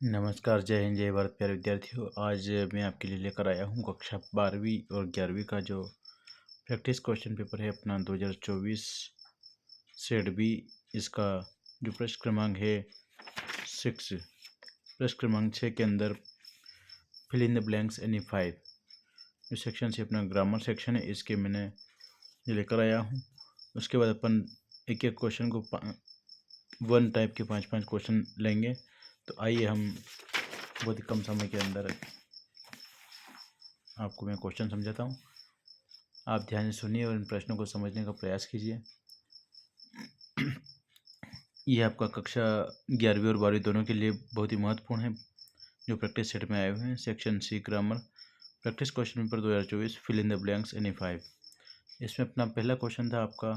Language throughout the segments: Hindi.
नमस्कार, जय हिंद, जय भारत प्यारे विद्यार्थियों। आज मैं आपके लिए लेकर आया हूँ कक्षा 12वीं और 11वीं का जो प्रैक्टिस क्वेश्चन पेपर है अपना 2024 सेट बी। इसका जो प्रश्न क्रमांक है 6, प्रश्न क्रमांक 6 के अंदर fill in the blanks any 5 जो सेक्शन से अपना ग्रामर सेक्शन है, इसके मैंने ये लेकर आया हूँ। उसके बाद अपन एक एक क्वेश्चन को वन टाइप के 5-5 क्वेश्चन लेंगे। तो आइए हम बहुत ही कम समय के अंदर आपको मैं क्वेश्चन समझाता हूँ। आप ध्यान से सुनिए और इन प्रश्नों को समझने का प्रयास कीजिए। यह आपका कक्षा 11वीं और 12वीं दोनों के लिए बहुत ही महत्वपूर्ण है, जो प्रैक्टिस सेट में आए हुए हैं। Section C grammar practice question paper 2024 fill in the blanks any 5। इसमें अपना पहला क्वेश्चन था आपका,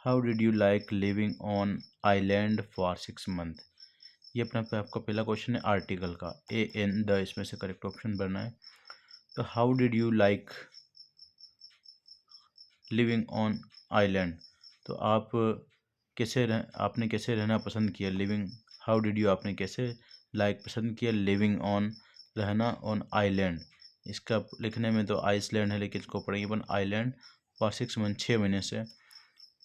how did you like living on island for 6 month. ये अपना आपका पहला क्वेश्चन है आर्टिकल का, ए एन द इसमें से करेक्ट ऑप्शन भरना है। तो how did you like living on island, तो आप आपने कैसे रहना पसंद किया। लिविंग, हाउ डिड यू आपने कैसे लाइक पसंद किया, लिविंग ऑन रहना ऑन आइलैंड। इसका लिखने में तो आइसलैंड है, लेकिन इसको पढ़ेंगे अपन आइलैंड फॉर 6 मंथ 6 महीने से।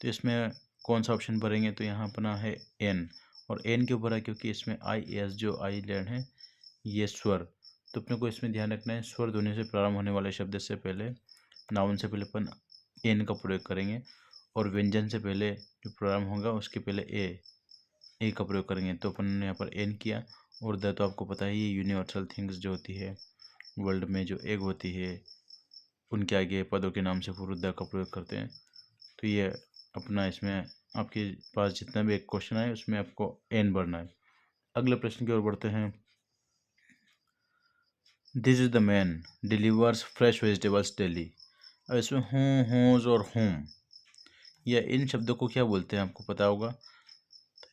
तो इसमें कौन सा ऑप्शन भरेंगे, तो यहाँ अपना है एन। और एन क्यों भरा, क्योंकि इसमें आई एस जो आइलैंड है ये स्वर, तो अपने को इसमें ध्यान रखना है स्वर ध्वनि से प्रारंभ होने वाले शब्द से पहले, नाउन से पहले अपन एन का प्रयोग करेंगे, और व्यंजन से पहले जो प्रारंभ होगा उसके पहले ए का प्रयोग करेंगे। तो अपन ने यहाँ पर एन किया। और द तो आपको पता है ये यूनिवर्सल थिंग्स जो होती है वर्ल्ड में, जो एग होती है उनके आगे पदों के नाम से पूर्व द का प्रयोग करते हैं। तो ये अपना इसमें आपके पास जितना भी एक क्वेश्चन आए उसमें आपको एन भरना है। अगले प्रश्न की ओर बढ़ते हैं। This is the man delivers fresh vegetables daily. अब इसमें हूज और होम, या इन शब्दों को क्या बोलते हैं आपको पता होगा।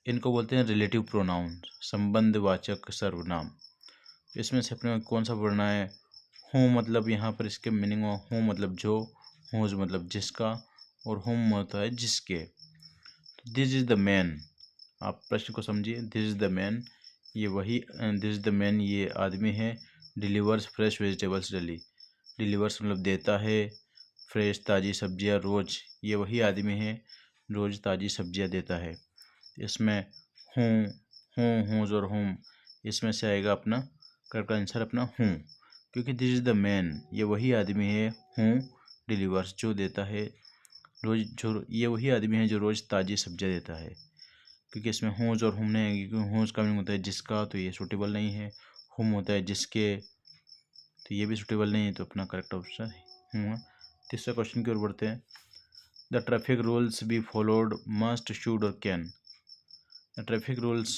इनको बोलते हैं रिलेटिव प्रोनाउन, संबंधवाचक सर्वनाम। इसमें से अपने कौन सा पढ़ना है। हूँ मतलब यहाँ पर इसके मीनिंग हुआ, हूँ मतलब जो, हूज मतलब जिसका, और होम होता है जिसके। दिस इज द मैन, आप प्रश्न को समझिए। दिस इज द मैन, ये वही, दिस इज द मैन ये आदमी है, delivers fresh vegetables daily. Delivers मतलब देता है, फ्रेश ताज़ी सब्जियां रोज़, ये वही आदमी है रोज़ ताज़ी सब्जियां देता है। इसमें हूँ, हूँज और होम, इसमें से आएगा अपना करेक्ट आंसर अपना हूँ, क्योंकि दिस इज़ द मैन ये वही आदमी है, हूँ डिलीवर्स जो देता है रोज़, जो ये वही आदमी है जो रोज़ ताज़ी सब्जियां देता है। क्योंकि इसमें हूँज और हुम नहीं, क्योंकि हूँज का मीनिंग होता है जिसका, तो ये सूटेबल नहीं है। हुम होता है जिसके, तो ये भी सूटेबल नहीं है, तो अपना करेक्ट ऑप्शन है हुआ। तीसरा क्वेश्चन की ओर बढ़ते हैं। The traffic rules be followed must should और कैन। द ट्रैफिक रूल्स,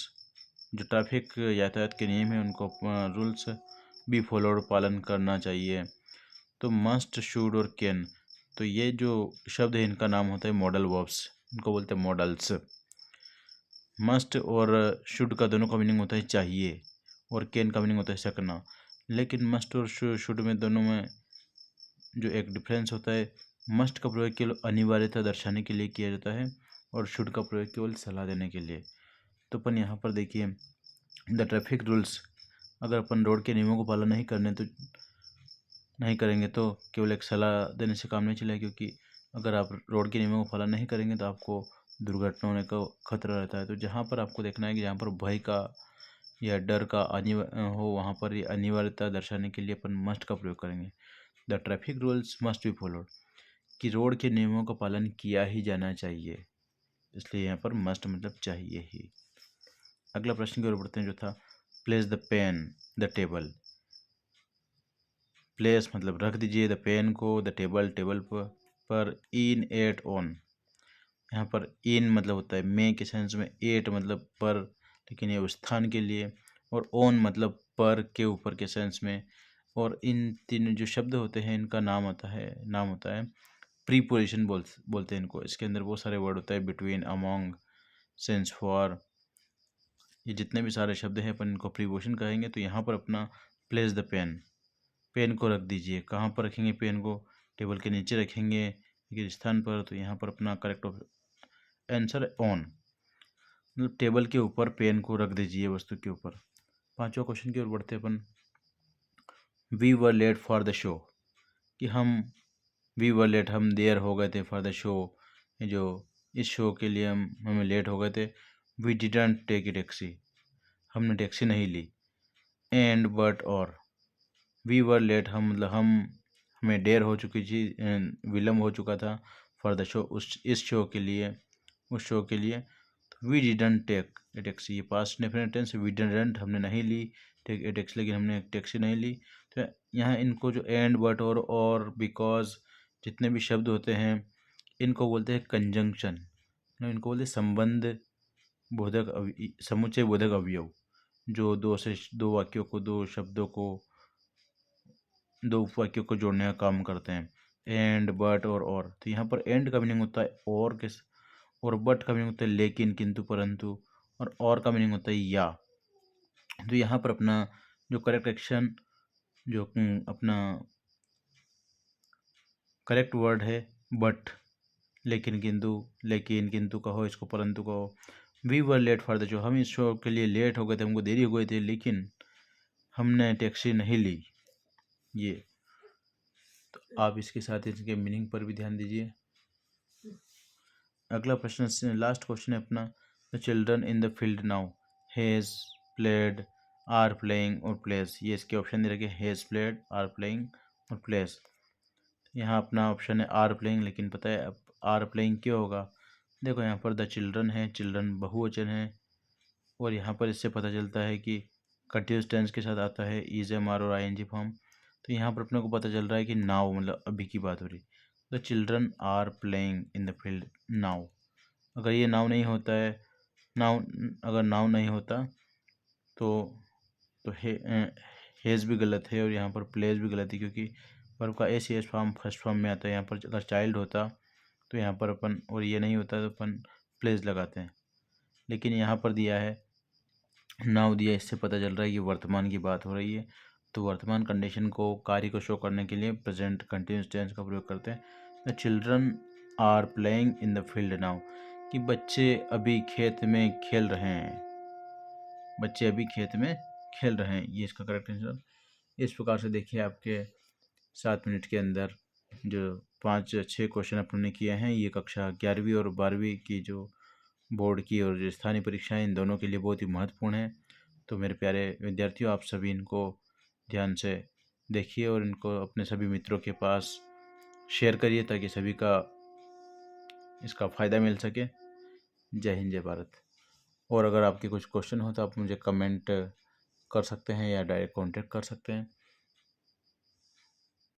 जो ट्रैफिक यातायात के नियम है उनको रूल्स बी फॉलोड पालन करना चाहिए। तो मस्ट शुड और कैन, तो ये जो शब्द है इनका नाम होता है मॉडल वर्ब्स, इनको बोलते हैं मॉडल्स। मस्ट और शुड का दोनों का मीनिंग होता है चाहिए, और कैन का मीनिंग होता है सकना। लेकिन मस्ट और शुड में दोनों में जो एक डिफरेंस होता है, मस्ट का प्रयोग केवल अनिवार्यता दर्शाने के लिए किया जाता है, और शुड का प्रयोग केवल सलाह देने के लिए। तो अपन यहाँ पर देखिए, द ट्रैफिक रूल्स, अगर अपन रोड के नियमों को पालन नहीं करेंगे तो केवल एक सलाह देने से काम नहीं चलेगा, क्योंकि अगर आप रोड के नियमों को पालन नहीं करेंगे तो आपको दुर्घटना होने का खतरा रहता है। तो जहाँ पर आपको देखना है कि जहाँ पर भय का या डर का हो, वहाँ पर ये अनिवार्यता दर्शाने के लिए अपन मस्ट का प्रयोग करेंगे। The traffic rules must be followed, कि रोड के नियमों का पालन किया ही जाना चाहिए, इसलिए यहाँ पर मस्ट मतलब चाहिए ही। अगला प्रश्न की ओर बढ़ते हैं, जो था place the pen the table. Place मतलब रख दीजिए द पेन को, द टेबल टेबल पर इन एट ऑन। यहाँ पर इन मतलब होता है में के सेंस में, एट मतलब पर, लेकिन ये स्थान के लिए, और ऑन मतलब पर के ऊपर के सेंस में। और इन तीन जो शब्द होते हैं इनका नाम होता है प्रीपोजिशन बोलते हैं इनको। इसके अंदर बहुत सारे वर्ड होता है, बिटवीन, अमोंग, सेंस फॉर, ये जितने भी सारे शब्द हैं अपन इनको प्रीपोजिशन कहेंगे। तो यहाँ पर अपना प्लेस द पेन, पेन को रख दीजिए। कहाँ पर रखेंगे पेन को, टेबल के नीचे रखेंगे किस स्थान पर, तो यहाँ पर अपना करेक्ट आंसर ऑन, मतलब टेबल के ऊपर पेन को रख दीजिए, वस्तु के ऊपर। 5वां क्वेश्चन की ओर बढ़ते अपन। We were late for the show, कि वी वर लेट, हम देर हो गए थे, फॉर द शो, जो इस शो के लिए हमें लेट हो गए थे। We didn't take a taxi, हमने टैक्सी नहीं ली। एंड बट और, वी वर लेट, हम मतलब हमें देर हो चुकी थी, विलम्ब हो चुका था, फॉर द शो, इस शो के लिए, उस शो के लिए। We didn't take a taxi, ये past definite tense, we didn't हमने नहीं ली टेक ए टैक्सी, लेकिन हमने एक टैक्सी नहीं ली। तो यहाँ इनको जो एंड बट और बिकॉज जितने भी शब्द होते हैं इनको बोलते हैं कंजंक्शन, इनको बोलते हैं संबंध बोधक समुच्चय बोधक अवयव, जो दो वाक्यों को, दो शब्दों को, दो उपवाक्यों को जोड़ने का काम करते हैं। एंड बट और, तो यहाँ पर एंड का मीनिंग होता है और किस, और बट का मीनिंग होता है लेकिन, किंतु, परंतु, और का मीनिंग होता है या। तो यहाँ पर अपना जो करेक्ट एक्शन, जो अपना करेक्ट वर्ड है बट, लेकिन किंतु कहो, इसको परंतु कहो। We were late for the show, हम इस शो के लिए लेट हो गए थे, हमको देरी हो गई थी, लेकिन हमने टैक्सी नहीं ली। ये तो आप इसके साथ इसके मीनिंग पर भी ध्यान दीजिए। अगला प्रश्न, लास्ट क्वेश्चन है अपना। The children in the field now has played, are playing और प्लेस, ये इसके ऑप्शन दे रखे, हैज़ प्लेड, आर प्लेइंग और प्लेस। यहाँ अपना ऑप्शन है आर प्लेइंग, लेकिन पता है अब आर प्लेइंग क्यों होगा? देखो यहाँ पर द चिल्ड्रन है, चिल्ड्रन बहुवचन है, और यहाँ पर इससे पता चलता है कि कंटिन्यूस टेंस के साथ आता है इज, एम, आर और आईएनजी फॉर्म। तो यहाँ पर अपने को पता चल रहा है कि नाउ मतलब अभी की बात हो रही। The children are playing in the field now, अगर ये नाउ नहीं होता है, अगर नाउ नहीं होता तो हेज भी गलत है, और यहाँ पर प्लेस भी गलत है, क्योंकि वर्ब का S S form first form में आता है। यहाँ पर अगर चाइल्ड होता तो यहाँ पर अपन, और ये नहीं होता तो अपन प्लेस लगाते हैं, लेकिन यहाँ पर दिया है नाउ दिया, इससे पता चल रहा है कि वर्तमान की बात हो रही है। तो वर्तमान कंडीशन को, कार्य को शो करने के लिए प्रेजेंट कंटिन्यूस टेंस का प्रयोग करते हैं। The children are playing in the field now, कि बच्चे अभी खेत में खेल रहे हैं, बच्चे अभी खेत में खेल रहे हैं, ये इसका करेक्ट आंसर। इस प्रकार से देखिए आपके 7 मिनट के अंदर जो 5-6 क्वेश्चन अपने किए हैं, ये कक्षा 11वीं और 12वीं की जो बोर्ड की और जो स्थानीय परीक्षाएं, इन दोनों के लिए बहुत ही महत्वपूर्ण है। तो मेरे प्यारे विद्यार्थियों, आप सभी इनको ध्यान से देखिए और इनको अपने सभी मित्रों के पास शेयर करिए, ताकि सभी का इसका फ़ायदा मिल सके। जय हिंद, जय भारत। और अगर आपके कुछ क्वेश्चन हो तो आप मुझे कमेंट कर सकते हैं या डायरेक्ट कांटेक्ट कर सकते हैं।